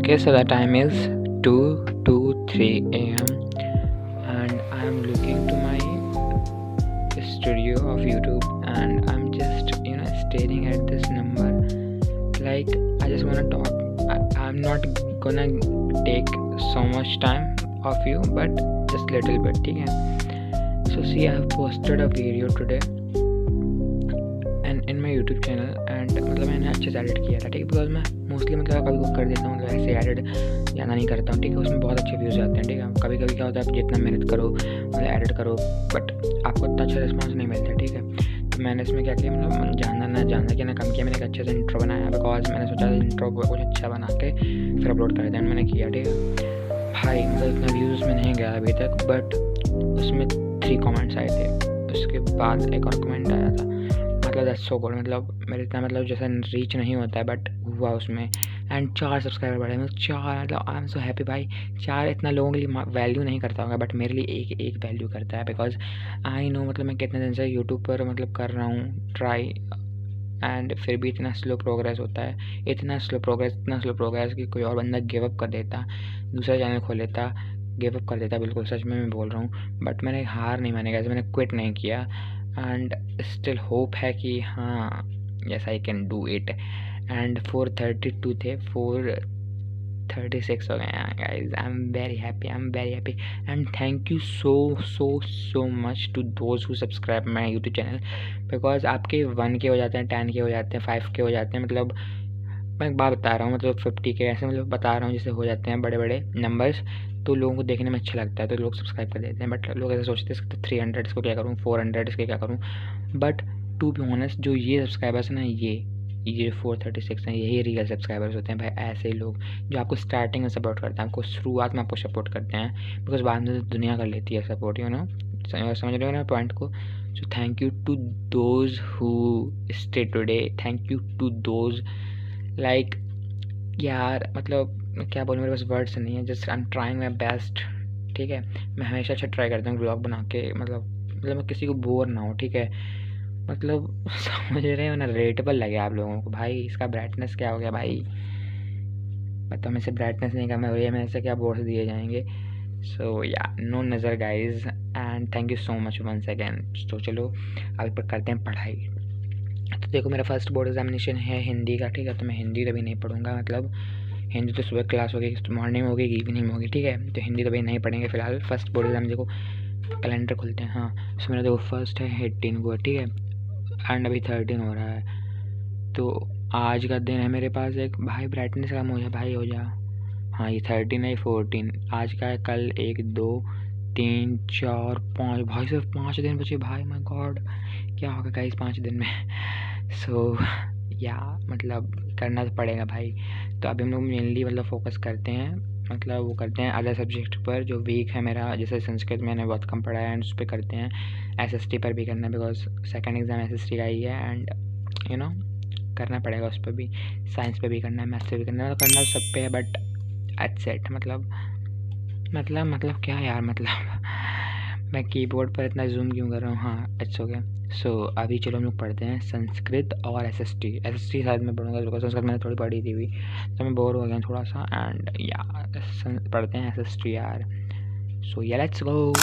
Okay, so the time is 2:03 a.m. and I'm looking to my studio of YouTube and I'm just staring at this number like I just wanna talk. I'm not gonna take so much time of you but just little bit, ठीक है? So see, I have posted a video today and in my YouTube channel and मतलब मैंने अच्छे से edit किया था, ठीक है? बिकॉज मैं मोस्टली मतलब कभी कर देता हूँ, मतलब ऐसे एडिट ज़्यादा नहीं करता हूँ, ठीक है? उसमें बहुत अच्छे व्यूज़ आते हैं, ठीक है? कभी कभी क्या होता है, आप जितना मेहनत करो मतलब एडिट करो बट आपको इतना अच्छा रिस्पॉन्स नहीं मिलता, ठीक है? तो मैंने इसमें क्या किया, मतलब जाना कि ना कम किया, मैंने एक अच्छे से इंट्रो बनाया बिकॉज मैंने सोचा इंट्रो कुछ अच्छा बना के फिर अपलोड कर दें, मैंने किया, ठीक है? भाई मतलब इतना व्यूज़ में नहीं गया अभी तक बट उसमें 3 कमेंट्स आए थे, उसके बाद एक और कमेंट आया था, मतलब दैट्स सो गुड। मतलब मेरे इतना मतलब जैसा रीच नहीं होता है बट हुआ उसमें एंड 4 सब्सक्राइबर बढ़े, मतलब 4, मतलब आई एम सो हैप्पी भाई। 4 इतना लोगों के लिए वैल्यू नहीं करता होगा बट मेरे लिए एक वैल्यू करता है बिकॉज आई नो मतलब मैं कितने दिन से यूट्यूब पर मतलब कर रहा हूँ ट्राई एंड फिर भी इतना स्लो प्रोग्रेस होता है, इतना स्लो प्रोग्रेस कि कोई और बंदा गिव अप कर देता, दूसरा चैनल खोल लेता, गिव अप कर देता। बिल्कुल सच में मैं बोल रहा हूँ बट मैंने हार नहीं मानी गाइस, मैंने क्विट नहीं किया एंड स्टिल होप है कि हाँ yes I can do it. And 432 थे, 436 हो गए हैं guys. I am very happy and thank you so much to those who subscribe my YouTube channel because आपके 1 के हो जाते हैं, 10 के हो जाते हैं, 5 के हो जाते हैं, मतलब मैं एक बात बता रहा हूँ, मतलब 50 के ऐसे मतलब बता रहा हूँ जैसे हो जाते हैं बड़े बड़े नंबर्स, तो लोगों को देखने में अच्छा लगता है तो लोग सब्सक्राइब कर देते हैं। बट लोग ऐसे सोचते हैं 300 इसको क्या करूँ, 400 इसके क्या करूँ, बट टू बी ऑनेस्ट जो ये सब्सक्राइबर्स हैं ना, ये 436 हैं, यही रियल सब्सक्राइबर्स होते हैं भाई। ऐसे ही लोग जो आपको स्टार्टिंग में सपोर्ट करते हैं, आपको शुरुआत में आपको सपोर्ट करते हैं बिकॉज बाद में तो दुनिया कर लेती है सपोर्ट, समझ रहे हो ना पॉइंट को। So thank you to those who stay today, thank you to those like यार मतलब क्या बोलूँ, मेरे पास वर्ड्स नहीं है, just I am trying my best, ठीक है? मैं हमेशा अच्छा ट्राई करता हूँ ब्लॉग बना के, मतलब मैं किसी को बोर ना हो, ठीक है? मतलब समझ रहे हो ना, रेटेबल लगे आप लोगों को। भाई इसका ब्राइटनेस क्या हो गया भाई, मतलब मैं से ब्राइटनेस नहीं करना हो रही है, मेरे से क्या बोर्ड्स दिए जाएंगे। सो या नो नज़र guys and thank you so much once again. तो चलो अभी पर करते हैं पढ़ाई। तो देखो मेरा फर्स्ट बोर्ड एग्जामिनेशन है हिंदी का, ठीक है? तो मैं हिंदी कभी नहीं पढ़ूँगा, मतलब हिंदी तो सुबह क्लास होगी, मॉर्निंग में होगी, इवनिंग में होगी, ठीक है? तो हिंदी तो भाई नहीं पढ़ेंगे फिलहाल। फर्स्ट बोर्ड एग्जाम देखो कैलेंडर खुलते हैं, हाँ सो मेरा देखो फर्स्ट है 18 को, ठीक है? एंड अभी 13 हो रहा है, तो आज का दिन है मेरे पास एक, भाई ब्राइटनेस कम हो जा भाई, हो जा, हाँ ये 13 है, 14 आज का है, कल 1 2 3 4 5, भाई सिर्फ 5 दिन बचे भाई, माय गॉड क्या होगा गाइस 5 दिन में। सो या मतलब करना तो पड़ेगा भाई। तो अभी हम लोग मेनली मतलब फोकस करते हैं, मतलब वो करते हैं अदर सब्जेक्ट पर जो वीक है मेरा, जैसे संस्कृत मैंने बहुत कम पढ़ा है एंड उस पर करते हैं। एसएसटी पर भी करना है बिकॉज सेकंड एग्ज़ाम एसएसटी का ही है एंड करना पड़ेगा उस पर भी। साइंस पे भी करना है, मैथ्स पे भी करना है, तो करना तो सब पे है बट एट सेट मतलब क्या यार, मतलब मैं कीबोर्ड पर इतना जूम क्यों कर रहा हूँ, हाँ इट्स ओके। सो अभी चलो हम लोग पढ़ते हैं संस्कृत और एसएसटी शायद मैं पढ़ूँगा बिकॉज संस्कृत मैंने थोड़ी पढ़ी थी भी, तो मैं बोर हो गया थोड़ा सा एंड या पढ़ते हैं एसएसटी यार। सो या let's go.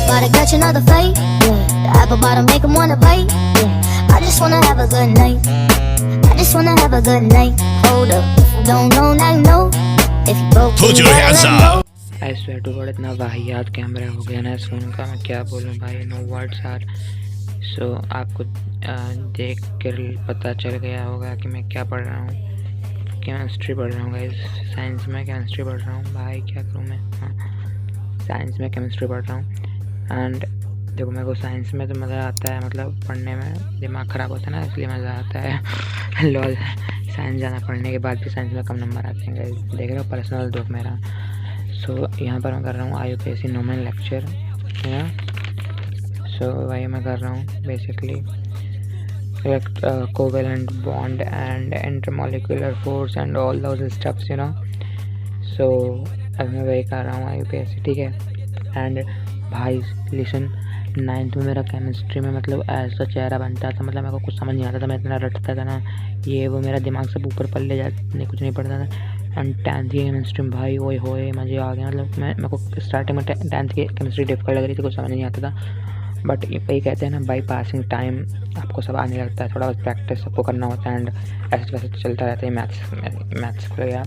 Gotta catch another fight, yeah. The apple bottom make 'em wanna bite, yeah. I just wanna have a good night, I just wanna have a good night. Hold up, if you don't know, now you know. If you broke, Put your hands up. I swear to God इतना वाहियात camera हो गया ना इस phone का, मैं क्या बोलूँ भाई, नो वर्ड्स आर। सो आपको देख कर पता चल गया होगा कि मैं क्या पढ़ रहा हूँ, केमिस्ट्री पढ़ रहा हूँ गाइस। साइंस में केमिस्ट्री पढ़ रहा हूँ भाई, क्या करूँ मैं, हाँ साइंस में केमिस्ट्री पढ़ रहा हूँ एंड देखो मेरे को साइंस में तो मज़ा आता है, मतलब पढ़ने में दिमाग ख़राब होता है ना इसलिए मज़ा आता है। लॉल साइंस ज़्यादा पढ़ने के बाद भी साइंस में कम नंबर आते हैं गाइस, देख रहे हो पर्सनल दुख मेरा। सो यहाँ पर मैं कर रहा हूँ IUPAC नोमेन लेक्चर, है ना? सो वही मैं कर रहा हूँ basically covalent bond and intermolecular force and all those stuffs, so अब मैं वही कर रहा हूँ IUPAC, ठीक है? एंड भाई लिसन नाइन्थ में मेरा केमिस्ट्री में मतलब ऐसा चेहरा बनता था, मतलब मेरे को कुछ समझ नहीं आता था, मैं इतना रटता था ना, ये वो मेरा दिमाग सब ऊपर पल्ले जाते, कुछ नहीं पड़ता था। एंड टेंथ की केमिस्ट्री में भाई ओए होए मज़े आ गए, मतलब मेरे को स्टार्टिंग में टेंथ की केमिस्ट्री डिफिकल्ट लग रही थी, कुछ समझ नहीं आता था, बट वही कहते हैं ना, बाई पासिंग टाइम आपको सब आने लगता है, थोड़ा बहुत प्रैक्टिस सबको करना होता है। एंड ऐसे वैसे तो चलता रहता है मैथ्स का या।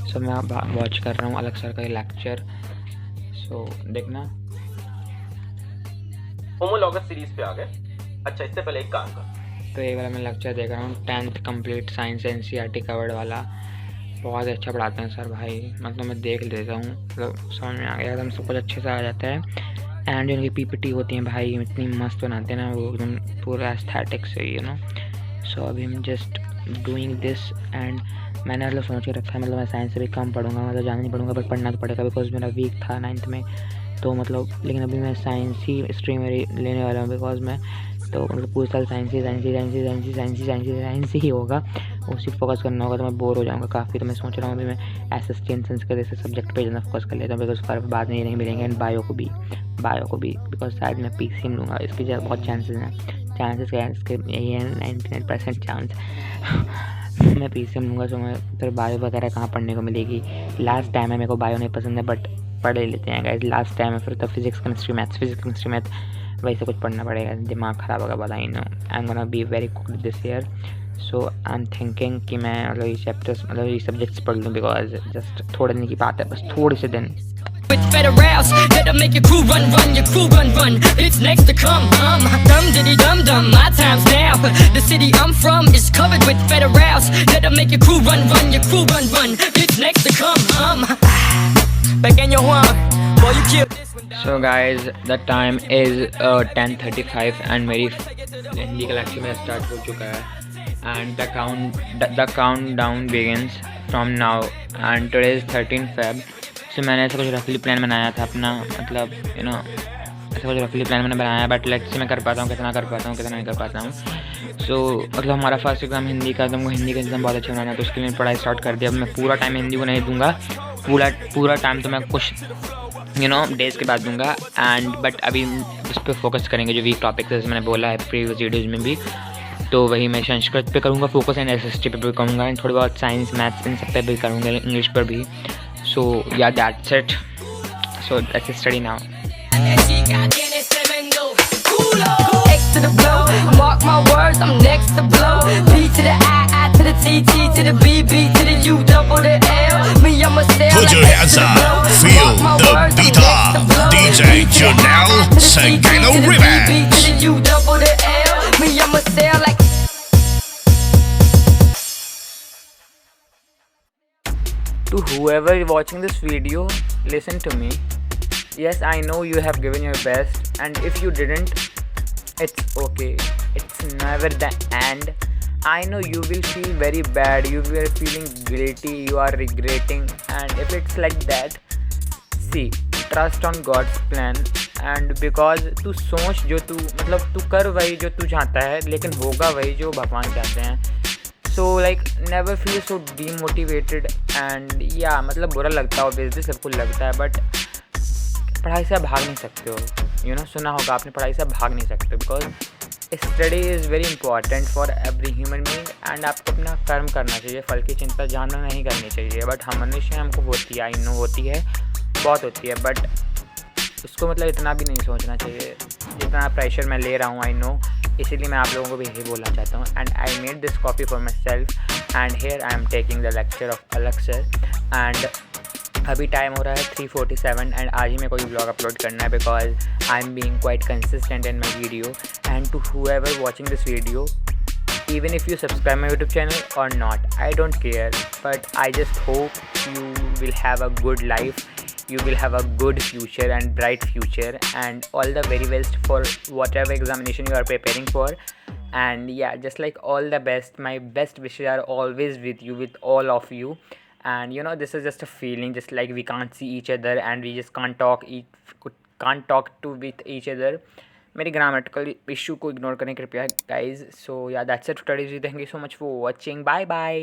सो मैं वॉच कर रहा हूँ अलग सर का लेक्चर, सो देखना। होमोलॉगस सीरीज पे आ गए। अच्छा, इससे पहले एक काम कर, तो ये वाला मैं लेक्चर देख रहा हूँ, 10th complete science NCERT covered वाला। बहुत अच्छा पढ़ाते हैं सर भाई, मतलब मैं देख लेता हूँ, मतलब समझ में आ गया एकदम, सब कुछ अच्छे से आ जाता है। एंड जो उनकी PPT होती हैं भाई इतनी मस्त बनाते हैं ना वो, एकदम पूरा एस्थेटिक से, सो अभी हम जस्ट डूइंग दिस। एंड मैंने मतलब सोच के रखा है, मतलब मैं साइंस से भी कम पढ़ूंगा, मतलब ज़्यादा नहीं पढ़ूंगा, बट पढ़ना तो पड़ेगा बिकॉज मेरा वीक था 9th में, तो मतलब लेकिन अभी मैं साइंस ही स्ट्रीम मेरी लेने वाला हूँ, बिकॉज मैं तो मतलब पूरे साल साइंस ही होगा, उसी पर फोकस करना होगा, तो मैं बोर हो जाऊँगा काफ़ी। तो मैं सोच रहा हूँ अभी मैं SST एंड संस्कृत जैसे सब्जेक्ट पे ज़्यादा फोकस कर लेता हूँ, बिकॉज फिर बाद में ये नहीं मिलेंगे। एंड बायो को भी बिकॉज शायद मैं PCM लूँगा, इसकी बहुत चांसेस क्या है इसके, यही है 99% चांस मैं PCM लूँगा, तो मैं फिर बायो वगैरह कहाँ पढ़ने को मिलेगी। लास्ट टाइम है, मेरे को बायो नहीं पसंद है, बट पढ़ ही लेते हैं गाइस, लास्ट टाइम है। फिर तो फिजिक्स केमिस्ट्री मैथ्स वैसे कुछ पढ़ना पड़ेगा, दिमाग ख़राब होगा, but I know I am gonna be very good this year. So I am thinking कि मैं मतलब ये चैप्टर्स मतलब ये सब्जेक्ट्स पढ़ लूँ, बिकॉज जस्ट थोड़े दिन की बात है, बस थोड़े से दिन। With federals that'll make your crew run, your crew run. It's next to come, dum diddy dum dum. My time's now. The city I'm from is covered with federals that'll make your crew run, your crew run. It's next to come, back in your one. Boy, you killed this one. So guys, the time is 10:35 and मेरी हिंदी का lecture मेरा start हो चुका है, and the countdown begins from now, and today is 13 Feb. सो मैंने ऐसा कुछ रफली प्लान बनाया था अपना, मतलब ऐसा कुछ रफली प्लान मैंने बनाया, बट लेट्स से मैं कर पाता हूँ, कितना कर पाता हूँ, कितना नहीं कर पाता हूँ। सो मतलब हमारा फर्स्ट एग्ज़ाम हिंदी का, तुमको हिंदी का एग्ज़ाम बहुत अच्छा बनाना है, तो उसके लिए पढ़ाई स्टार्ट कर दिया। अब मैं पूरा टाइम हिंदी को नहीं दूंगा, पूरा टाइम तो मैं कुछ डेज़ के बाद दूंगा। एंड बट अभी उस पर फोकस करेंगे जो वीक टॉपिक्स, जैसे मैंने बोला है प्रीवियस वीडियोज़ में भी, तो वही मैं संस्कृत पे करूँगा फोकस, एंड SST पे भी करूँगा, एंड थोड़ी बहुत साइंस मैथ्स इन सब पे भी करूँगा, इंग्लिश पर भी। So yeah, that's it. So let's study now. X to the blow, mark my words, I'm next to blow. B to the I to the T, T to the B, B to the U, double the L. Me, I'ma stay. Put your hands up, feel the beat up. DJ Janelle Sagano Remix. B to the U, double the L. Me, I'ma stay like. To whoever is watching this video, listen to me. Yes, I know you have given your best, and if you didn't, it's okay. It's never the end. I know you will feel very bad, you will feeling guilty, you are regretting, and if it's like that, see, trust on God's plan. And because तू सोच जो तू मतलब तू कर वही जो तू चाहता है, लेकिन होगा वही जो भगवान चाहते हैं। So like never feel so demotivated. And या मतलब बुरा लगता है, ऑब्वियसली सबको लगता है, बट पढ़ाई से आप भाग नहीं सकते हो, सुना होगा आपने, पढ़ाई से आप भाग नहीं सकते, because study is very important for every human being. And आपको अपना कर्म करना चाहिए, फल की चिंता जानना नहीं करनी चाहिए। बट हमेशा हमको होती है, आई नो होती है, बहुत होती है, बट उसको मतलब इतना भी नहीं सोचना चाहिए जितना प्रेशर मैं ले रहा हूँ, आई नो। इसीलिए मैं आप लोगों को भी यही बोलना चाहता हूँ। And I made this copy for my self, and here I am taking the lecture of अलग सर। एंड अभी टाइम हो रहा है 3:47, एंड आज ही मेरे को ये ब्लॉग अपलोड करना है, because I am being quite consistent in my video. And to whoever watching this video, even if you subscribe my YouTube channel or not, I don't care, but I just hope you will have a good life, you will have a good future and bright future, and all the very best for whatever examination you are preparing for. And yeah, just like all the best, my best wishes are always with you, with all of you. And this is just a feeling, just like we can't see each other and we just can't talk to with each other. मेरी grammatical issue को ignore करें कृपया guys. So yeah that's it for today. Thank you so much for watching, bye bye.